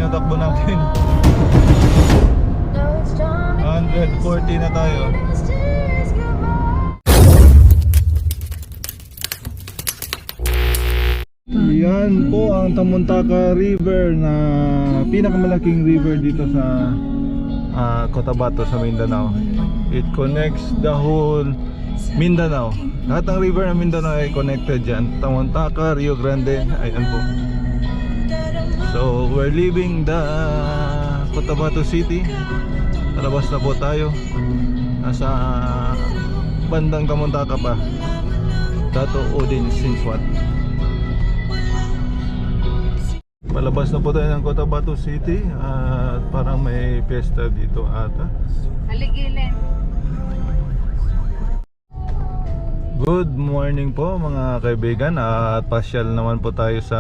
yung takbo natin. 140 na tayo. Yan po ang Tamuntaka River, na pinakamalaking river dito sa Cotabato sa Mindanao. It connects the whole Mindanao. Lahat ng river ng Mindanao ay connected dyan. Tamuntaka, Rio Grande, ayan po. So we're leaving the Cotabato City. Palabas na po tayo. Nasa bandang Tamuntaka pa, Dato Odin Sinswat. Palabas na po tayo ng Cotabato City at parang may pesta dito ata. Haligilin. Good morning po mga kaibigan, at pasyal naman po tayo sa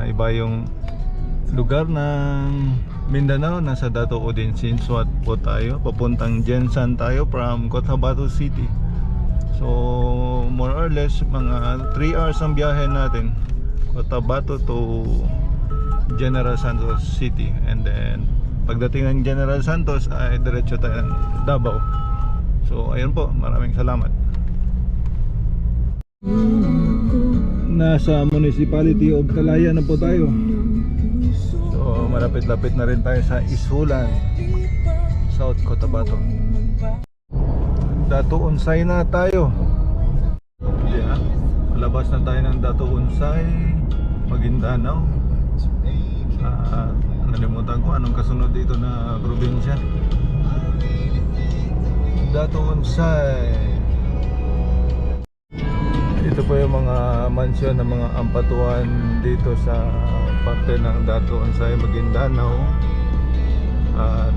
iba yung lugar ng Mindanao. Nasa Dato Odin Sinswat po tayo. Papuntang Jensan tayo from Cotabato City. So more or less mga 3 hours ang biyahe natin, Cotabato to General Santos City, and then pagdating ng General Santos ay diretso tayo ng Davao. So ayun po, maraming salamat. Nasa Municipality of Talaya na po tayo. So malapit-lapit na rin tayo sa Isulan, South Cotabato. Dato Unsay na tayo. Yeah, malabas na tayo ng Dato Unsay, Maguindanao. Nalimutan ko anong kasunod dito na probinsya. Dato Unsay. Ito po yung mga mansyon ng mga ampatuan dito sa parte ng Dato Unsay, Maguindanao.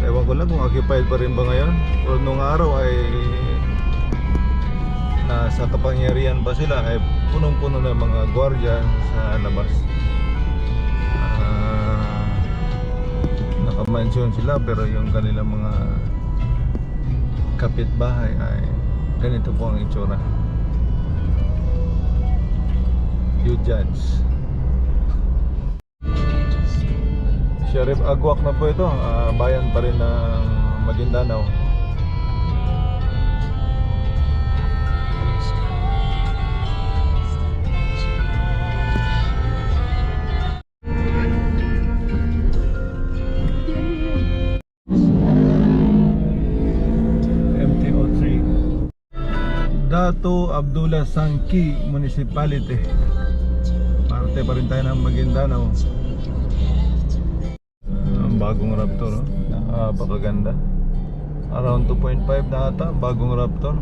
Ewan ko lang kung occupied pa rin ba ngayon, pero nung araw ay nasa kapangyarihan pa sila, ay punong-puno ng mga gwardiya sa labas. Nakamansyon sila, pero yung kanilang mga kapitbahay ay ganito po ang itsura. You judge. Sheriff Agwak na po ito, bayan pa rin ng Maguindanao. MTO3, Dato Abdullah Sangki Municipality. Parte pa rin tayo ng Maguindanao. Bagong Raptor, napakaganda. Around 2.5 na ata, bagong Raptor.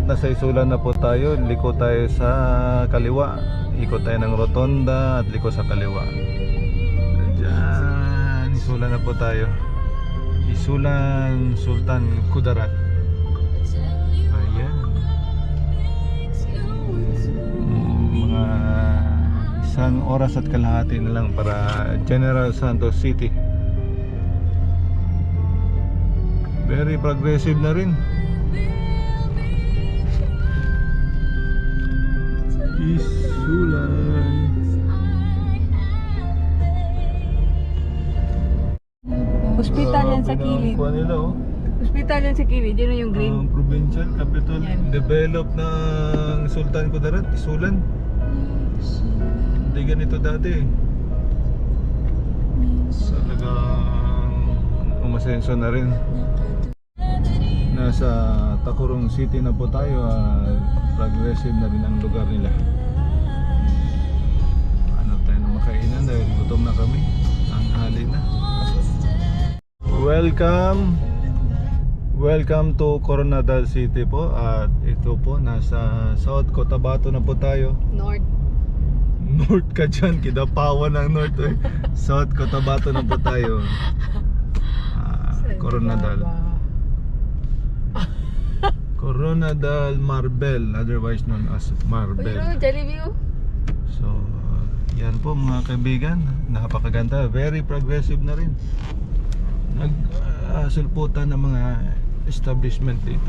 Nasa Isulan na po tayo. Liko tayo sa kaliwa, ikot tayo ng rotonda at liko sa kaliwa. Diyan, Isulan na po tayo. Isulan Sultan Kudarat. Ayan. Mga 1 oras at kalahati na lang para General Santos City. Very progressive na rin. Isulan. Hospital yan sa kilid. Hospital yan sa kilid. Yun yung green. Provincial capital. Yan. Develop ng Sultan Kudarat, Isulan. Hindi ganito dati. Talagang umasenso na rin. Nasa Tacurong City na po tayo at progressive na rin ang lugar nila. Ano tayo na makainan dahil gutom na kami. Ang hali na. Welcome to Coronadal City po. At ito po, nasa South Cotabato na po tayo. North ka dyan, Kidapawan ng North eh. South Cotabato na po tayo. Coronadal Marbel, otherwise known as Marbel. Jollibee. So, yan po mga kaibigan. Napakaganda, very progressive na rin. Nagsulputan ng mga establishment dito.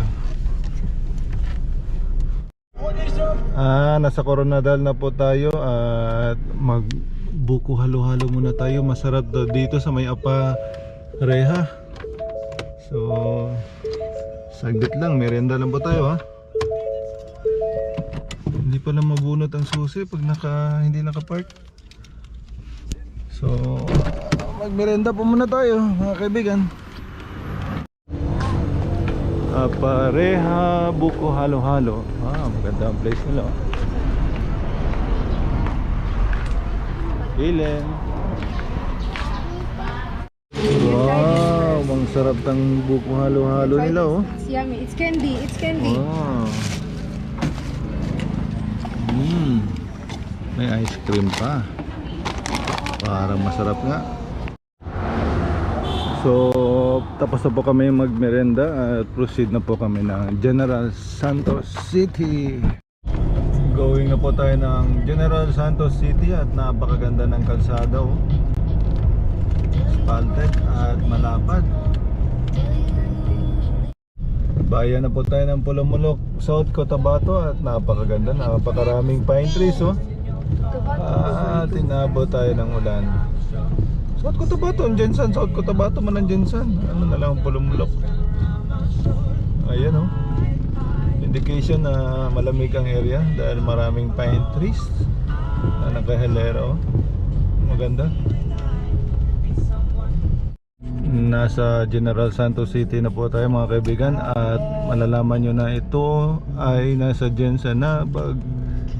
Nasa Coronadal na po tayo at magbuko halo-halo muna tayo. Masarap dito sa may Apa-reha. So, saglit lang, merienda lang po tayo ha. Hindi pala mabunot ang susi pag hindi nakapark. So, magmerienda po muna tayo mga kaibigan. Apa-reha buko halo-halo. Maganda ang place nila. Ilen. Wow, ang sarap ng buko halo-halo nila oh. It's yummy. It's candy. Wow. May ice cream pa. Parang masarap nga. So, tapos na po kami magmerenda at proceed na po kami ng General Santos City. Going na po tayo ng General Santos City at napakaganda ng kalsada oh. Asphalted at malapad. Bayan na po tayo ng Pulumulok, South Cotabato at napakaganda, napakaraming pine trees oh. At tinabot tayo ng ulan. South Cotabato, ang Jensan. South Cotabato man ang Jensan. Ano na lang ang Pulumulok. Ayan oh. Indication na malamig ang area dahil maraming pine trees na nakahelera oh. Maganda. Nasa General Santos City na po tayo mga kaibigan at malalaman nyo na ito ay nasa Jensen na pag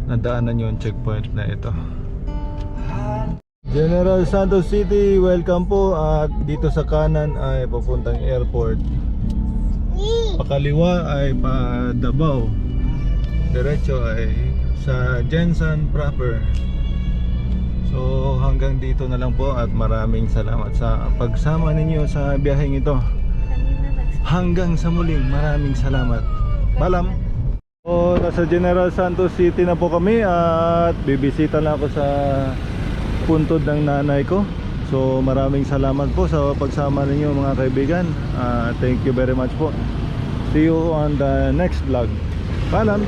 nadaanan nyo yung checkpoint na ito. General Santos City, welcome po. At dito sa kanan ay papuntang airport, pakaliwa ay pa Davao, diretso ay sa Jensen proper. So hanggang dito na lang po at maraming salamat sa pagsama ninyo sa biyaheng ito. Hanggang sa muling, maraming salamat. Paalam. So nasa General Santos City na po kami at bibisita lang ako sa puntod ng nanay ko. So maraming salamat po sa pagsama ninyo mga kaibigan. Thank you very much po. See you on the next vlog. Paalam.